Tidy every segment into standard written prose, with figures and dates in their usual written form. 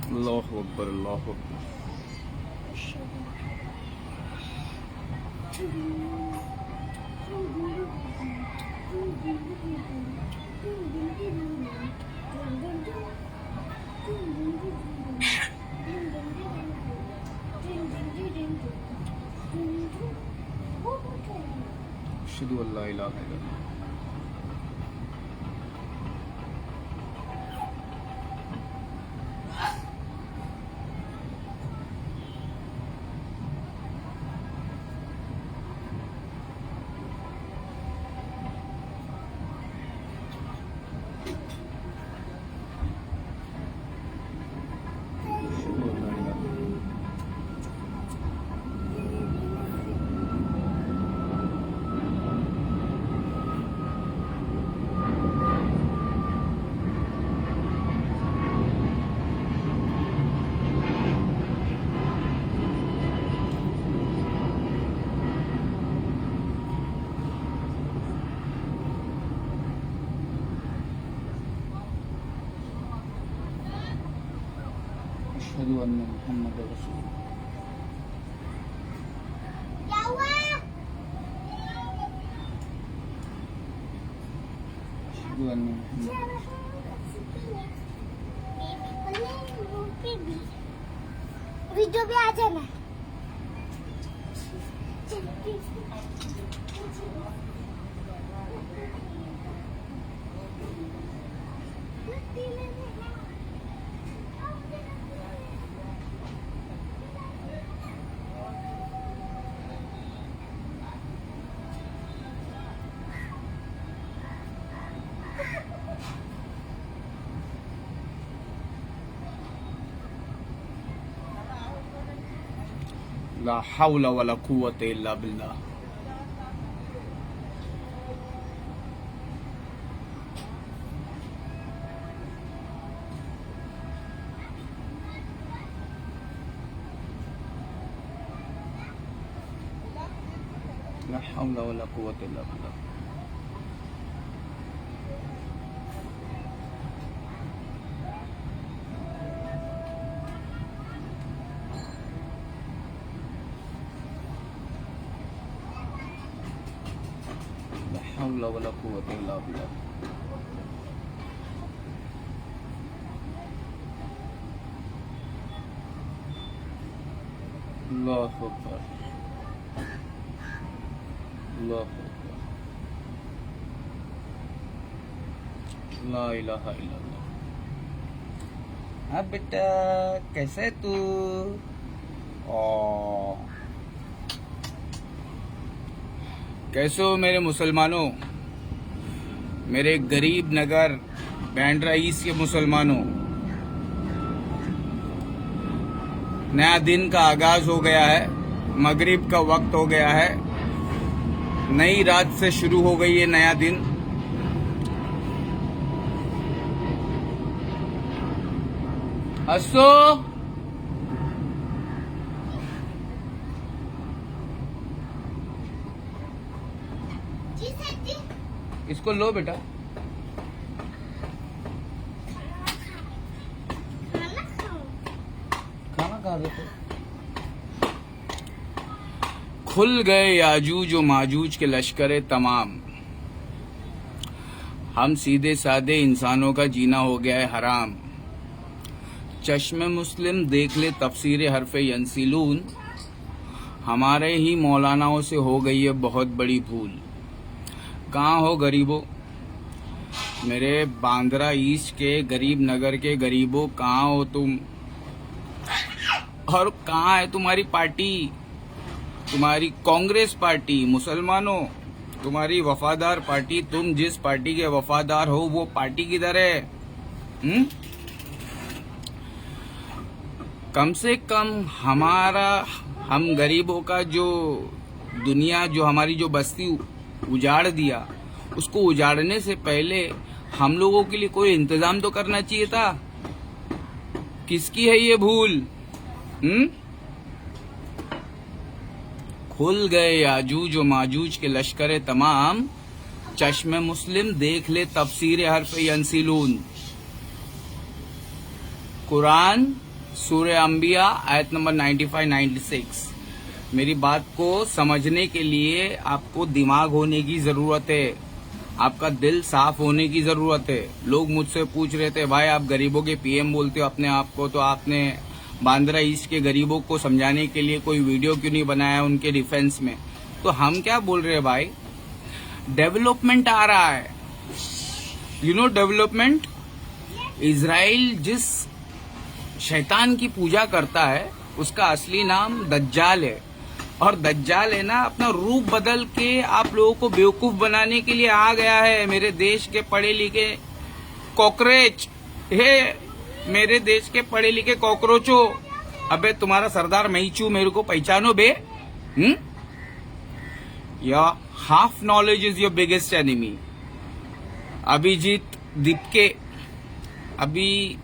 अल्लाहु अकबर अल्लाहु अकबर। अशहदु अल्ला इलाहा इल्लल्लाह। अशहदु अन्ना मुहम्मद रसूलुल्लाह। अशहदु अन्ना मुहम्मद वीडियो भी आ जाना। ला हौला वला कुव्वता इल्ला बिल्लाह। ला हौला वला कुव्वता इल्ला बिल्लाह। ला हौला वला कुव्वता इल्ला बिल्लाह। अल्लाहु अकबर अल्लाहु अकबर। ला इलाहा इल्लल्लाह। हाँ बेटा, कैसे है तू? कैसे हो मेरे मुसलमानों, मेरे गरीब नगर बैंड्रा ईस्ट के मुसलमानों। नया दिन का आगाज हो गया है, मगरिब का वक्त हो गया है, नई रात से शुरू हो गई है नया दिन। हंसो, इसको लो बेटा। खाना खा रहे थे। खुल गए याजूज व माजूज के लश्करे तमाम। हम सीधे साधे इंसानों का जीना हो गया है हराम। चश्मे मुस्लिम देख ले तफसीर हरफ यंसिलून। हमारे ही मौलानाओं से हो गई है बहुत बड़ी भूल। कहाँ हो गरीबों, मेरे बांद्रा ईस्ट के गरीब नगर के गरीबों, कहाँ हो तुम? और कहाँ है तुम्हारी पार्टी, तुम्हारी कांग्रेस पार्टी? मुसलमानों, तुम्हारी वफादार पार्टी, तुम जिस पार्टी के वफादार हो वो पार्टी किधर है? कम से कम हम गरीबों का जो दुनिया, जो हमारी जो बस्ती उजाड़ दिया, उसको उजाड़ने से पहले हम लोगों के लिए कोई इंतजाम तो करना चाहिए था। किसकी है ये भूल? खुल गए याजूज व माजूज के लश्करे तमाम। चश्मे मुस्लिम देख ले तफसीर हरफ यंसिलून। कुरान सूरह अंबिया आयत नंबर 95-96। मेरी बात को समझने के लिए आपको दिमाग होने की जरूरत है, आपका दिल साफ होने की जरूरत है। लोग मुझसे पूछ रहे थे, भाई आप गरीबों के पीएम बोलते हो अपने आप को, तो आपने बांद्रा ईस्ट के गरीबों को समझाने के लिए कोई वीडियो क्यों नहीं बनाया उनके डिफेंस में? तो हम क्या बोल रहे हैं भाई, डेवलपमेंट आ रहा है। यू नो डेवलपमेंट, इजराइल जिस शैतान की पूजा करता है उसका असली नाम दज्जाल है, और दज्जाल है ना अपना रूप बदल के आप लोगों को बेवकूफ बनाने के लिए आ गया है। मेरे देश के पढ़े लिखे कॉकरोच, हे मेरे देश के पढ़े लिखे कॉकरोचो, अबे तुम्हारा सरदार मईचू मेरे को पहचानो बे? या half knowledge is your biggest enemy. Abhijeet Dipke, अभी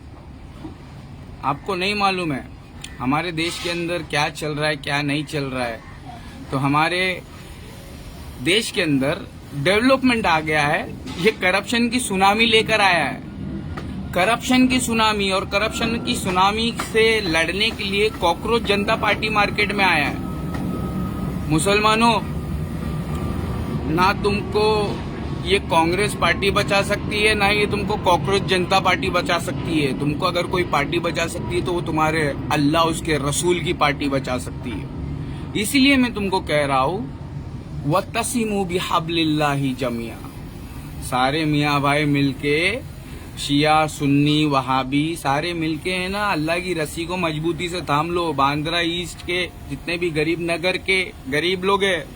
आपको नहीं मालूम है हमारे देश के अंदर क्या चल रहा है क्या नहीं चल रहा है। तो हमारे देश के अंदर डेवलपमेंट आ गया है, ये करप्शन की सुनामी लेकर आया है। करप्शन की सुनामी, और करप्शन की सुनामी से लड़ने के लिए कॉकरोच जनता पार्टी मार्केट में आया है। मुसलमानों, ना तुमको ये कांग्रेस पार्टी बचा सकती है, ना ये तुमको कॉकरोच जनता पार्टी बचा सकती है। तुमको अगर कोई पार्टी बचा सकती है तो वो तुम्हारे अल्लाह उसके रसूल की पार्टी बचा सकती है। इसीलिए मैं तुमको कह रहा हूँ वतसिमू बिहब्लिल्लाहि जमिया, सारे मियाँ भाई मिलके, शिया सुन्नी वहाबी सारे मिलके है ना अल्लाह की रस्सी को मजबूती से थाम लो। बांद्रा ईस्ट के जितने भी गरीब नगर के गरीब लोग है,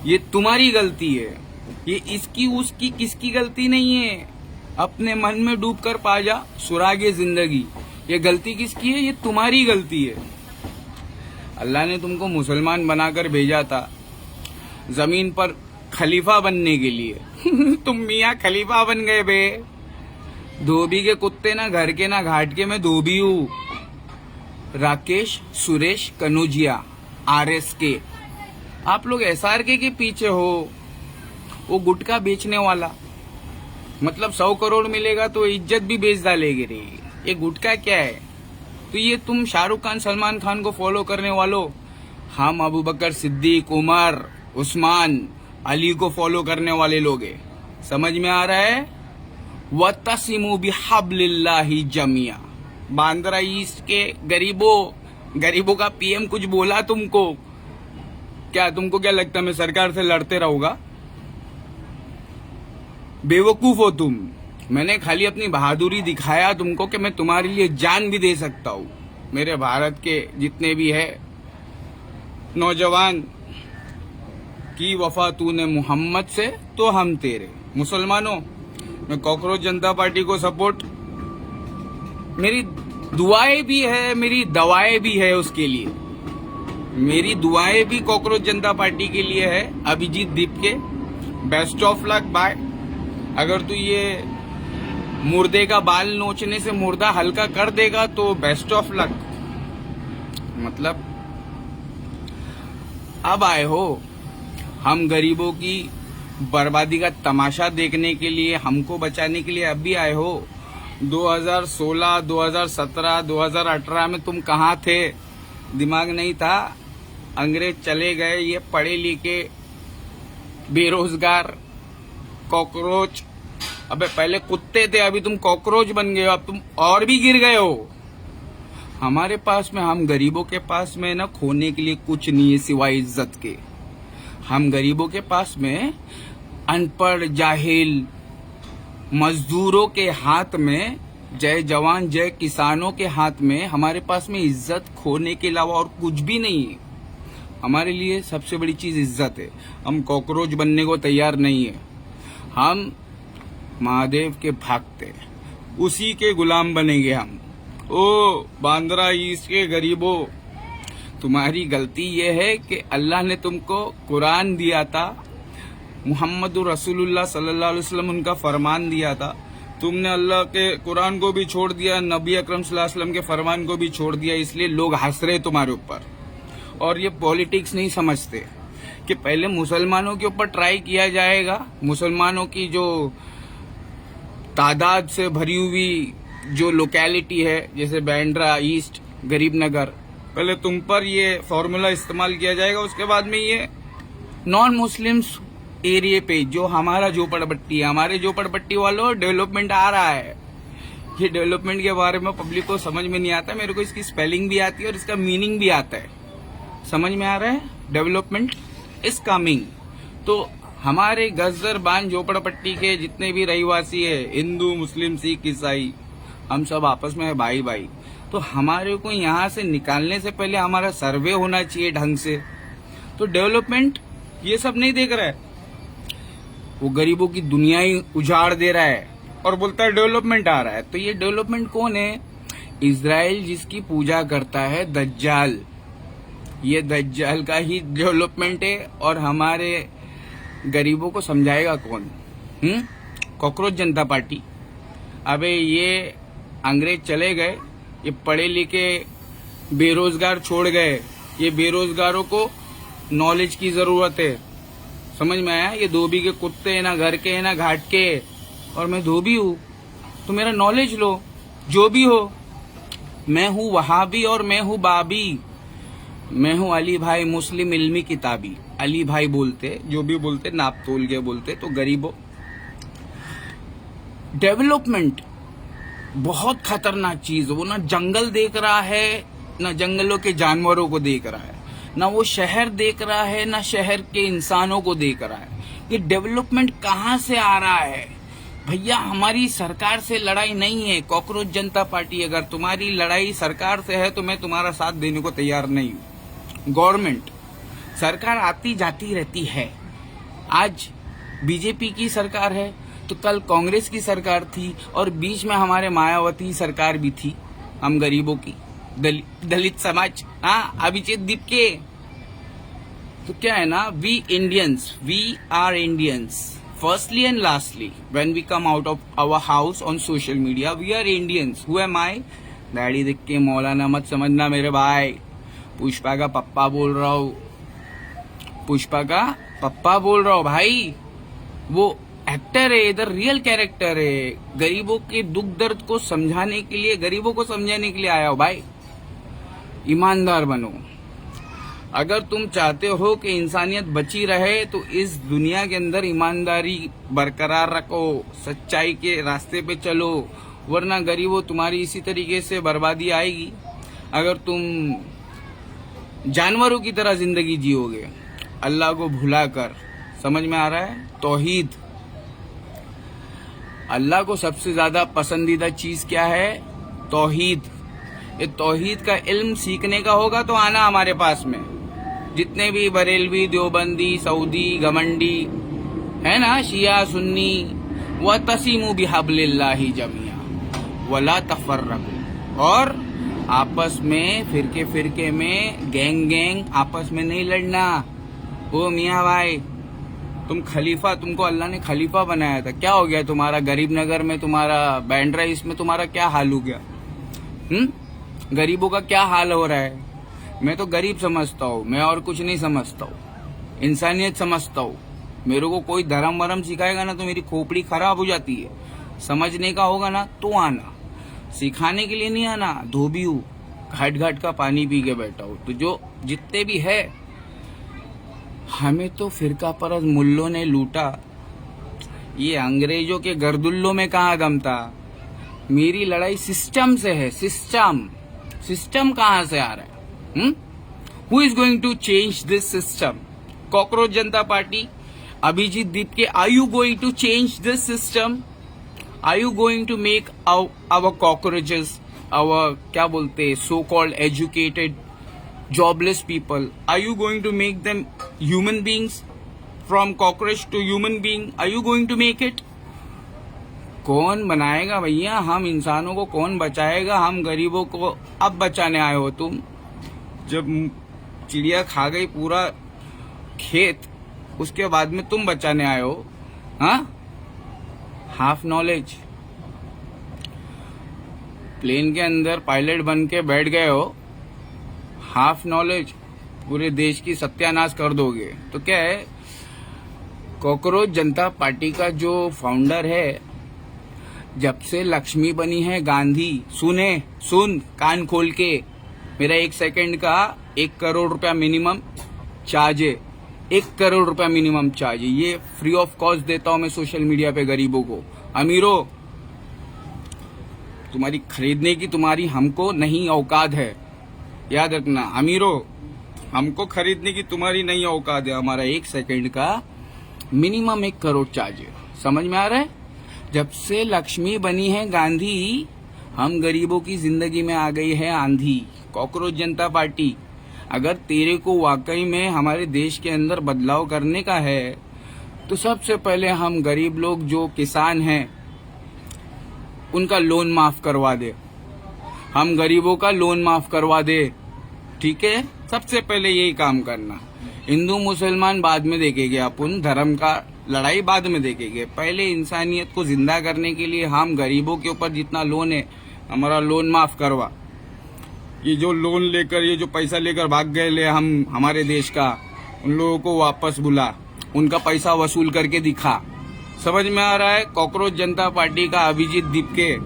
ये तुम्हारी गलती है, ये इसकी उसकी किसकी गलती नहीं है। अपने मन में डूब कर पा जा सुरागे जिंदगी। ये गलती किसकी है? ये तुम्हारी गलती है। अल्लाह ने तुमको मुसलमान बनाकर भेजा था जमीन पर खलीफा बनने के लिए तुम मियाँ खलीफा बन गए बे। धोबी के कुत्ते ना घर के ना घाट के, मैं धोबी हूँ। राकेश सुरेश कनौजिया RSK, आप लोग SRK के पीछे हो। वो गुटखा बेचने वाला, मतलब 100 करोड़ मिलेगा तो इज्जत भी बेच डालेगी रे। ये गुटखा क्या है? तो ये तुम शाहरुख खान सलमान खान को फॉलो करने वालों, हम अबू बकर सिद्दीक उमर उस्मान अली को फॉलो करने वाले लोग हैं। समझ में आ रहा है? वतसिमू बिहब्लिल्लाहि जमिया। बांद्रा ईस्ट के गरीबों का पीएम कुछ बोला तुमको क्या? तुमको क्या लगता है मैं सरकार से लड़ते रहूंगा? बेवकूफ हो तुम। मैंने खाली अपनी बहादुरी दिखाया तुमको कि मैं तुम्हारे लिए जान भी दे सकता हूँ। मेरे भारत के जितने भी है नौजवान की वफा तूने मोहम्मद से तो हम तेरे। मुसलमानों, मैं कॉकरोच जनता पार्टी को सपोर्ट, मेरी दुआएं भी है मेरी दवाएं भी है उसके लिए। मेरी दुआएं भी कॉकरोच जनता पार्टी के लिए है। Abhijeet Dipke, best of luck bye. अगर तू ये मुर्दे का बाल नोचने से मुर्दा हल्का कर देगा तो बेस्ट ऑफ लक। मतलब अब आए हो हम गरीबों की बर्बादी का तमाशा देखने के लिए, हमको बचाने के लिए अब भी आए हो। 2016, 2017, 2018 में तुम कहाँ थे? दिमाग नहीं था, अंग्रेज चले गए, ये पढ़े लिखे बेरोजगार कॉकरोच, अबे पहले कुत्ते थे अभी तुम कॉकरोच बन गए हो, अब तुम और भी गिर गए हो। हमारे पास में, हम गरीबों के पास में ना खोने के लिए कुछ नहीं है सिवाय इज्जत के। हम गरीबों के पास में अनपढ़ जाहिल मजदूरों के हाथ में, जय जवान जय किसानों के हाथ में हमारे पास में इज्जत खोने के अलावा और कुछ भी नहीं है। हमारे लिए सबसे बड़ी चीज इज्जत है। हम कॉकरोच बनने को तैयार नहीं है। हम महादेव के भक्त हैं, उसी के गुलाम बनेंगे हम। ओ बांद्रा ईस्ट के गरीबों, तुम्हारी गलती ये है कि अल्लाह ने तुमको कुरान दिया था, मुहम्मद रसूलुल्लाह सल्लल्लाहु अलैहि वसल्लम उनका फरमान दिया था। तुमने अल्लाह के कुरान को भी छोड़ दिया, नबी अकरम सल्लल्लाहु अलैहि वसल्लम के फरमान को भी छोड़ दिया, इसलिए लोग हंस रहे तुम्हारे ऊपर। और ये पॉलिटिक्स नहीं समझते कि पहले मुसलमानों के ऊपर ट्राई किया जाएगा। मुसलमानों की जो तादाद से भरी हुई जो लोकेलिटी है, जैसे बांद्रा ईस्ट, गरीब नगर, पहले तुम पर ये फॉर्मूला इस्तेमाल किया जाएगा, उसके बाद में ये नॉन मुस्लिम्स एरिया पे जो हमारा झोपड़पट्टी है, हमारे झोपड़पट्टी वालों डेवलपमेंट आ रहा है। ये डेवलपमेंट के बारे में पब्लिक को समझ में नहीं आता, मेरे को इसकी स्पेलिंग भी आती है और इसका मीनिंग भी आता है। समझ में आ रहा है, डेवलपमेंट इज कमिंग। तो हमारे गजरबान झोपड़पट्टी के जितने भी रहवासी है, हिंदू मुस्लिम सिख ईसाई, हम सब आपस में है भाई भाई। तो हमारे को यहाँ से निकालने से पहले हमारा सर्वे होना चाहिए ढंग से। तो डेवलपमेंट ये सब नहीं देख रहा है, वो गरीबों की दुनिया ही उजाड़ दे रहा है और बोलता है डेवलपमेंट आ रहा है। तो ये डेवलपमेंट कौन है? इजराइल जिसकी पूजा करता है दज्जाल, ये दज्जाल का ही डेवलपमेंट है। और हमारे गरीबों को समझाएगा कौन? Cockroach Janata party. अबे ये अंग्रेज चले गए, ये पढ़े लिखे बेरोजगार छोड़ गए, ये बेरोजगारों को नॉलेज की जरूरत है। समझ में आया? ये धोबी के कुत्ते है, ना घर के है ना घाट के, और मैं धोबी हूँ, तो मेरा नॉलेज लो जो भी हो। मैं हूँ वहाबी और मैं हूँ बाबी, मैं हूँ अली भाई मुस्लिम इल्मी किताबी। अली भाई बोलते, जो भी बोलते नाप तोल के बोलते। तो गरीबों, डेवलपमेंट बहुत खतरनाक चीज है। वो ना जंगल देख रहा है, ना जंगलों के जानवरों को देख रहा है, ना वो शहर देख रहा है, ना शहर के इंसानों को देख रहा है। ये डेवलपमेंट कहाँ से आ रहा है भैया? हमारी सरकार से लड़ाई नहीं है। कॉकरोच जनता पार्टी, अगर तुम्हारी लड़ाई सरकार से है तो मैं तुम्हारा साथ देने को तैयार नहीं हूँ। गवर्नमेंट, सरकार आती जाती रहती है। आज बीजेपी की सरकार है तो कल कांग्रेस की सरकार थी, और बीच में हमारे मायावती सरकार भी थी। हम गरीबों की, दलित समाज, हाँ, अभिजीत दीप के। तो क्या है ना, we Indians, we are Indians firstly and lastly. When we come out of our house on social media, we are Indians. Who am I? Daddy देख के मौलाना मत समझना मेरे भाई। पुष्पा का पप्पा बोल रहा हूँ, पुष्पा का पप्पा बोल रहा हूँ भाई। वो एक्टर है, इधर रियल कैरेक्टर है। गरीबों के दुख दर्द को समझाने के लिए, गरीबों को समझाने के लिए आया हो भाई। ईमानदार बनो। अगर तुम चाहते हो कि इंसानियत बची रहे तो इस दुनिया के अंदर ईमानदारी बरकरार रखो, सच्चाई के रास्ते पे चलो, वरना गरीबों तुम्हारी इसी तरीके से बर्बादी आएगी। अगर तुम जानवरों की तरह जिंदगी जियोगे, अल्लाह को भुलाकर। समझ में आ रहा है? तौहीद, अल्लाह को सबसे ज्यादा पसंदीदा चीज क्या है? तौहीद। ये तौहीद का इल्म सीखने का होगा तो आना हमारे पास में। जितने भी बरेलवी, देवबंदी, सऊदी, घमंडी है ना, शिया सुन्नी, व तसीमु बिहब्लिल्लाहि जमिया वला तफर्रकू। और आपस में फिरके फिरके में, गैंग गैंग आपस में नहीं लड़ना। ओ मियाँ भाई, तुम खलीफा, तुमको अल्लाह ने खलीफा बनाया था, क्या हो गया तुम्हारा? गरीब नगर में तुम्हारा बैंड्रा, इसमें तुम्हारा क्या हाल हो गया? गरीबों का क्या हाल हो रहा है? मैं तो गरीब समझता हूँ, मैं और कुछ नहीं समझता हूँ, इंसानियत समझता हूँ। मेरे को कोई धर्म वरम सिखाएगा ना तो मेरी खोपड़ी खराब हो जाती है। समझने का होगा ना तो आना, सिखाने के लिए नहीं आना। धोबी हूँ, घाट घाट का पानी पी के बैठा हूँ। तो जो जितने भी है, हमें तो फिरका परस्त मुल्लों ने लूटा। ये अंग्रेजों के गर्दुल्लों में कहाँ दम था? मेरी लड़ाई सिस्टम से है। सिस्टम कहाँ से आ रहा है? Who is going to change this system? Cockroach Janata party, Abhijeet Dipke, are you going to change this system? Are you going to make our cockroaches, our क्या बोलते हैं, so called educated jobless people, are you going to make them human beings? From cockroach to human being, are you going to make it? कौन बनाएगा भैया? हम इंसानों को कौन बचाएगा? हम गरीबों को अब बचाने आए हो तुम? जब चिड़िया खा गई पूरा खेत, उसके बाद में तुम बचाने आए हो? हाँ, हाफ नॉलेज। प्लेन के अंदर पायलट बन के बैठ गए हो, हाफ नॉलेज, पूरे देश की सत्यानाश कर दोगे। तो क्या है, कॉकरोच जनता पार्टी का जो फाउंडर है, जब से लक्ष्मी बनी है गांधी, सुन कान खोल के, मेरा 1 सेकंड का 1 करोड़ रुपया मिनिमम चार्ज है। 1 करोड़ रुपया मिनिमम चार्ज है। ये फ्री ऑफ कॉस्ट देता हूं मैं सोशल मीडिया पे गरीबों को। अमीरों, तुम्हारी खरीदने की तुम्हारी हमको नहीं औकात है, याद रखना। अमीरों, हमको खरीदने की तुम्हारी नहीं औकात है। हमारा 1 सेकंड का मिनिमम 1 करोड़ चार्ज है। समझ में आ रहा है? जब से लक्ष्मी बनी है गांधी, हम गरीबों की जिंदगी में आ गई है आंधी। कॉकरोच जनता पार्टी, अगर तेरे को वाकई में हमारे देश के अंदर बदलाव करने का है तो सबसे पहले हम गरीब लोग जो किसान हैं उनका लोन माफ करवा दे। हम गरीबों का लोन माफ करवा दे, ठीक है? सबसे पहले यही काम करना। हिंदू मुसलमान बाद में देखेंगे, अपन धर्म का लड़ाई बाद में देखेंगे। पहले इंसानियत को जिंदा करने के लिए हम गरीबों के ऊपर जितना लोन है, हमारा लोन माफ करवा। ये जो लोन लेकर, ये जो पैसा लेकर भाग गए ले हम हमारे देश का, उन लोगों को वापस बुला, उनका पैसा वसूल करके दिखा। समझ में आ रहा है? कॉकरोच जनता पार्टी का Abhijeet Dipke,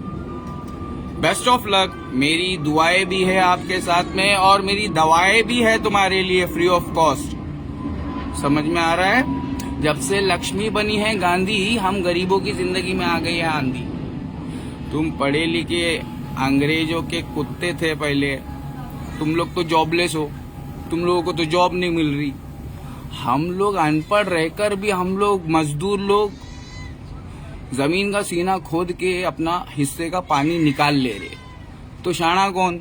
best of luck. मेरी दुआएं भी है आपके साथ में और मेरी दवाएं भी है तुम्हारे लिए फ्री ऑफ कॉस्ट। समझ में आ रहा है? जब से लक्ष्मी बनी है गांधी, हम गरीबों की जिंदगी में आ गई है आंधी। तुम पढ़े लिखे अंग्रेजों के कुत्ते थे पहले, तुम लोग तो जॉबलेस हो, तुम लोगों को तो जॉब नहीं मिल रही। हम लोग अनपढ़ रहकर भी हम लोग मजदूर लोग जमीन का सीना खोद के अपना हिस्से का पानी निकाल ले रहे। तो शाना कौन?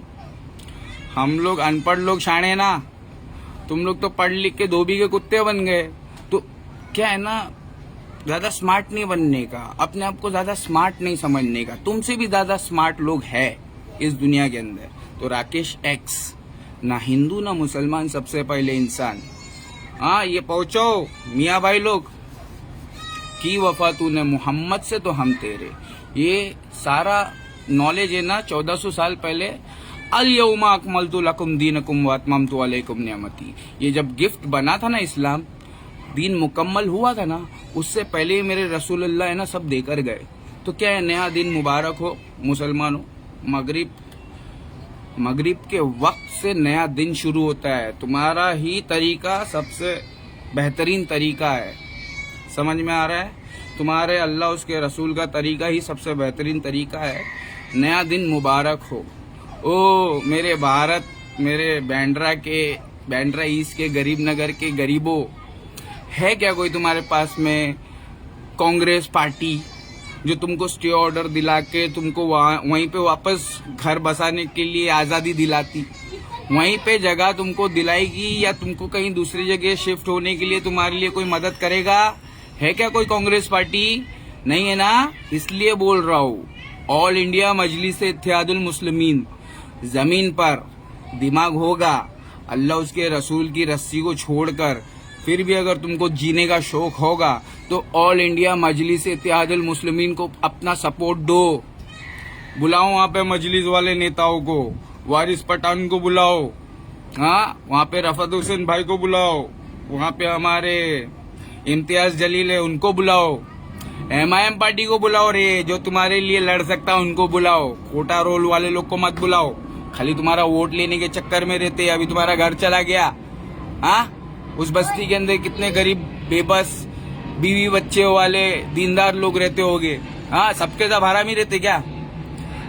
हम लोग अनपढ़ लोग शाणे ना, तुम लोग तो पढ़ लिख के धोबी के कुत्ते बन गए। तो क्या है ना, ज्यादा स्मार्ट नहीं बनने का, अपने आप को ज्यादा स्मार्ट नहीं समझने का। तुमसे भी ज्यादा स्मार्ट लोग हैं इस दुनिया के अंदर। तो राकेश एक्स, ना हिंदू ना मुसलमान, सबसे पहले इंसान। हाँ, ये पहुंचो मियाँ भाई लोग, की वफा तूने मोहम्मद से तो हम तेरे। ये सारा नॉलेज है ना 1400 साल पहले, अल यौमा अकमलतु लकुम दीनकुम व अतममतु अलैकुम निअमती। ये जब गिफ्ट बना था ना, इस्लाम दीन मुकम्मल हुआ था ना, उससे पहले मेरे रसूलुल्लाह है ना सब देकर गए। तो क्या है, नया दिन मुबारक हो मुसलमानों। मगरिब के वक्त से नया दिन शुरू होता है। तुम्हारा ही तरीका सबसे बेहतरीन तरीका है। समझ में आ रहा है? तुम्हारे अल्लाह उसके रसूल का तरीका ही सबसे बेहतरीन तरीका है। नया दिन मुबारक हो। ओ मेरे भारत, मेरे बैंड्रा ईस्ट के गरीब नगर के गरीबों, है क्या कोई तुम्हारे पास में कांग्रेस पार्टी जो तुमको स्टे ऑर्डर दिला के तुमको वहीं पे वापस घर बसाने के लिए आजादी दिलाती, वहीं पे जगह तुमको दिलाएगी, या तुमको कहीं दूसरी जगह शिफ्ट होने के लिए तुम्हारे लिए कोई मदद करेगा? है क्या कोई कांग्रेस पार्टी? नहीं है ना? इसलिए बोल रहा हूँ, ऑल इंडिया मजलिस इत्तेहादुल मुस्लिमीन, जमीन पर दिमाग होगा, अल्लाह उसके रसूल की रस्सी को छोड़कर फिर भी अगर तुमको जीने का शौक होगा तो ऑल इंडिया मजलिस इत्तेहादुल मुस्लिमीन को अपना सपोर्ट दो। बुलाओ वहाँ पे मजलिस वाले नेताओं को, वारिस पठान को बुलाओ, हाँ वहाँ पे रफत हुसैन भाई को बुलाओ, वहाँ पे हमारे इम्तियाज जलील है उनको बुलाओ, MIM पार्टी को बुलाओ रे, जो तुम्हारे लिए लड़ सकता है उनको बुलाओ। कोटा रोल वाले लोग को मत बुलाओ, खाली तुम्हारा वोट लेने के चक्कर में रहते। अभी तुम्हारा घर चला गया, हाँ उस बस्ती के अंदर कितने गरीब बेबस बीवी बच्चे वाले दीनदार लोग रहते होंगे, हाँ सबके सब हरामी रहते क्या?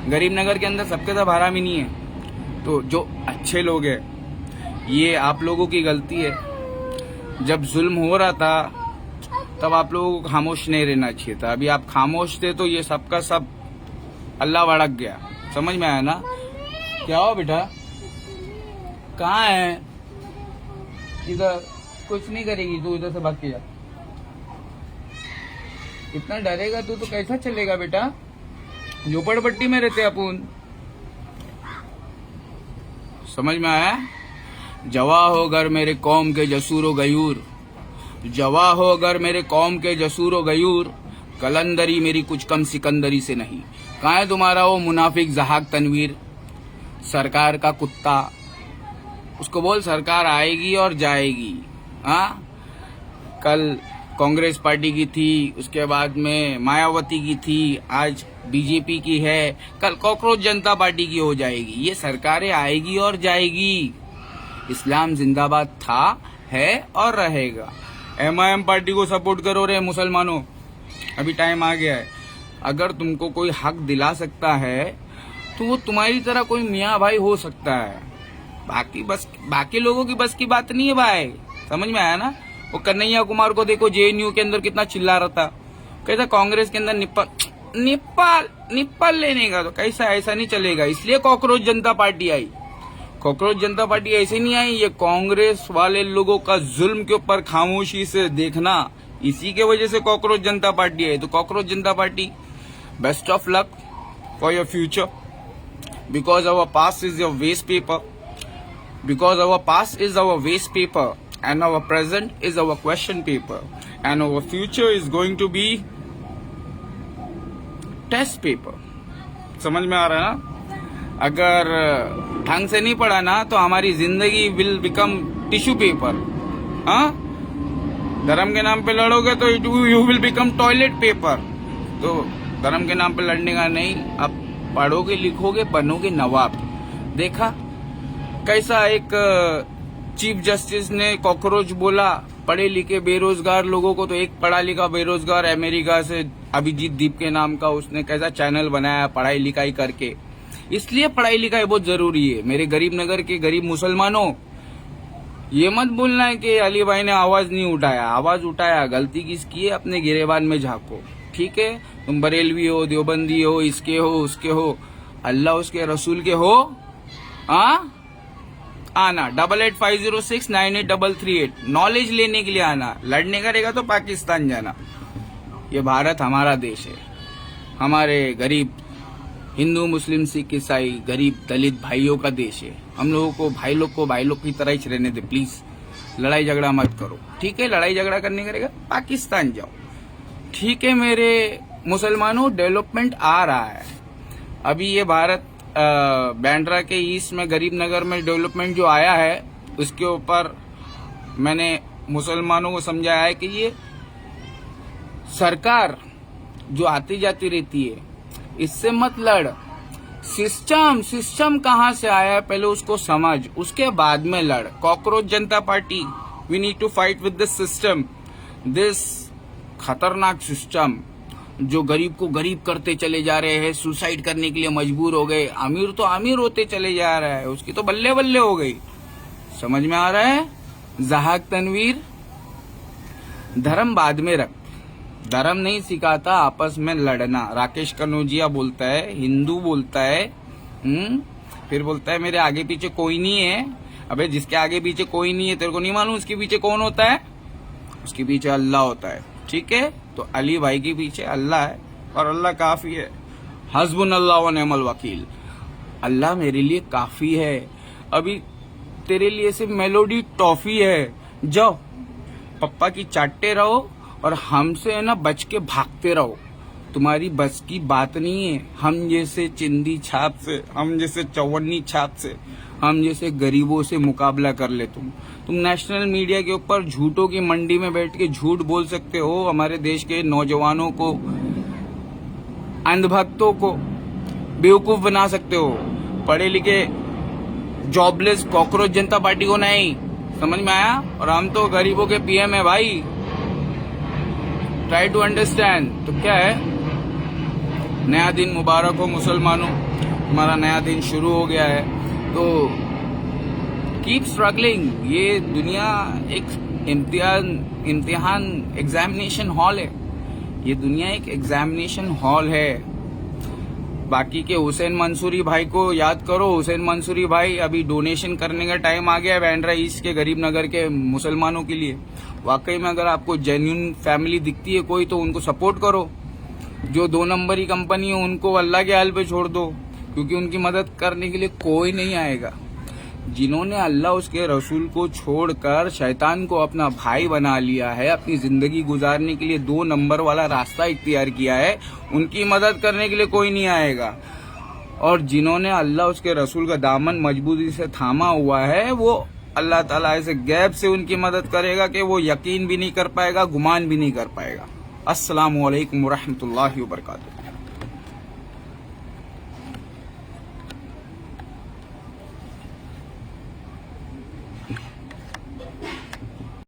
गरीब नगर के अंदर सबके सब हरामी नहीं है। तो जो अच्छे लोग हैं, ये आप लोगों की गलती है। जब जुल्म हो रहा था तब आप लोगों को खामोश नहीं रहना चाहिए था। अभी आप खामोश थे तो ये सबका सब अल्लाह भड़क गया। समझ में आया ना? क्या हो बेटा, कहाँ है? इधर कुछ नहीं करेगी तू, इधर से भाग के जा। इतना डरेगा तू तो कैसा चलेगा बेटा? झोपड़पट्टी में रहते अपन। समझ में आया? जवा हो अगर मेरे कौम के जसूर गयूर, जवा हो अगर मेरे कौम के जसूर गयूर, कलंदरी मेरी कुछ कम सिकंदरी से नहीं। कहाँ है तुम्हारा वो मुनाफिक जहाक तनवीर, सरकार का कुत्ता? उसको बोल सरकार आएगी और जाएगी। हाँ कल कांग्रेस पार्टी की थी, उसके बाद में मायावती की थी, आज बीजेपी की है, कल कॉकरोच जनता पार्टी की हो जाएगी। ये सरकारें आएगी और जाएगी। इस्लाम जिंदाबाद था, है और रहेगा। एमआईएम पार्टी को सपोर्ट करो रे मुसलमानों, अभी टाइम आ गया है। अगर तुमको कोई हक दिला सकता है तो वो तुम्हारी तरह कोई मियाँ भाई हो सकता है। बाकी लोगों की बस की बात नहीं है भाई, समझ में आया ना। वो कन्हैया कुमार को देखो, जेएनयू के अंदर कितना चिल्ला रहा था, कहता कांग्रेस के अंदर निप्पल लेने का, तो कैसा, ऐसा नहीं चलेगा। इसलिए कॉकरोच जनता पार्टी आई। कॉकरोच जनता पार्टी ऐसे नहीं आई, ये कांग्रेस वाले लोगों का जुल्म के ऊपर खामोशी से देखना, इसी के वजह से कॉकरोच जनता पार्टी आई। तो cockroach Janata party, best of luck for your future, because our past is your waste paper, because our past is our waste paper and our present is our question paper and our future is going to be test paper। समझ में आ रहा है ना। अगर ढंग से नहीं पढ़ा ना तो हमारी जिंदगी विल बिकम टिश्यू पेपर। हाँ, धर्म के नाम पे लड़ोगे तो you will become toilet paper. तो धर्म के नाम पे लड़ने का नहीं, अब पढ़ोगे लिखोगे बनोगे नवाब। देखा कैसा एक चीफ जस्टिस ने कॉकरोच बोला पढ़े लिखे बेरोजगार लोगों को, तो एक पढ़ा लिखा बेरोजगार अमेरिका से अभिजीत दीप के नाम का, उसने कैसा चैनल बनाया पढ़ाई लिखाई करके। इसलिए पढ़ाई लिखाई बहुत जरूरी है मेरे गरीब नगर के गरीब मुसलमानों। ये मत बोलना है कि अली भाई ने आवाज नहीं उठाया, आवाज उठाया। गलती किसकी है, अपने गिरेबान में झांको। ठीक है, तुम बरेलवी हो, देवबंदी हो, इसके हो उसके हो, अल्लाह उसके रसूल के हो, आना 8850698338 नॉलेज लेने के लिए आना। लड़ने का रहेगा तो पाकिस्तान जाना। ये भारत हमारा देश है, हमारे गरीब हिंदू मुस्लिम सिख ईसाई गरीब दलित भाइयों का देश है। हम लोगों को भाई लोग की तरह ही रहने दे प्लीज। लड़ाई झगड़ा मत करो, ठीक है। लड़ाई झगड़ा करने का रहेगा पाकिस्तान जाओ, ठीक है। मेरे मुसलमानों, डेवलपमेंट आ रहा है। अभी ये भारत बांद्रा के ईस्ट में गरीब नगर में डेवलपमेंट जो आया है, उसके ऊपर मैंने मुसलमानों को समझाया है कि ये सरकार जो आती जाती रहती है इससे मत लड़। सिस्टम कहाँ से आया है पहले उसको समझ, उसके बाद में लड़। Cockroach Janata party, we need to fight with this system, this खतरनाक सिस्टम जो गरीब को गरीब करते चले जा रहे हैं, सुसाइड करने के लिए मजबूर हो गए। अमीर तो अमीर होते चले जा रहा है, उसकी तो बल्ले बल्ले हो गई। समझ में आ रहा है। जहाक तनवीर, धर्म बाद में रख, धर्म नहीं सिखाता आपस में लड़ना। राकेश कनौजिया बोलता है, हिंदू बोलता है, फिर बोलता है मेरे आगे पीछे कोई नहीं है। अबे जिसके आगे पीछे कोई नहीं है तेरे को नहीं मालूम उसके पीछे कौन होता है? उसके पीछे अल्लाह होता है, ठीक है। तो अली भाई के पीछे अल्लाह है और अल्लाह काफी है। हस्बुनल्लाह व निअमल वकील, अल्लाह मेरे लिए काफी है। अभी तेरे लिए सिर्फ मेलोडी टॉफी है। जाओ पप्पा की चाटते रहो और हमसे है ना बच के भागते रहो। तुम्हारी बस की बात नहीं है। हम जैसे चिंदी छाप से, हम जैसे चौवन्नी छाप से, हम जैसे गरीबों से मुकाबला कर ले। तुम नेशनल मीडिया के ऊपर झूठों की मंडी में बैठ के झूठ बोल सकते हो। हमारे देश के नौजवानों को, अंधभक्तों को बेवकूफ बना सकते हो। पढ़े लिखे जॉबलेस कॉकरोच जनता पार्टी को नहीं। समझ में आया। और हम तो गरीबों के पीएम है भाई, ट्राई टू अंडरस्टैंड। तो क्या है, नया दिन मुबारक हो मुसलमानों, हमारा नया दिन शुरू हो गया है। तो कीप स्ट्रगलिंग। ये दुनिया एक इम्तिहान एग्जामिनेशन हॉल है। ये दुनिया एक एग्जामिनेशन हॉल है। बाकी के हुसैन मंसूरी भाई को याद करो। हुसैन मंसूरी भाई, अभी डोनेशन करने का टाइम आ गया है बांद्रा ईस्ट के गरीब नगर के मुसलमानों के लिए। वाकई में अगर आपको जेन्युइन फैमिली दिखती है कोई, तो उनको सपोर्ट करो। जो 2 नंबरी कंपनी है उनको अल्लाह के हाल पे छोड़ दो, क्योंकि उनकी मदद करने के लिए कोई नहीं आएगा। जिन्होंने अल्लाह उसके रसूल को छोड़कर शैतान को अपना भाई बना लिया है, अपनी जिंदगी गुजारने के लिए 2 नंबर वाला रास्ता इख्तियार किया है, उनकी मदद करने के लिए कोई नहीं आएगा। और जिन्होंने अल्लाह उसके रसूल का दामन मजबूती से थामा हुआ है, वो अल्लाह ताला ऐसे गैब से उनकी मदद करेगा कि वो यकीन भी नहीं कर पाएगा, गुमान भी नहीं कर पाएगा। अस्सलामु अलैकुम वरहमतुल्लाहि वबरकातुहू।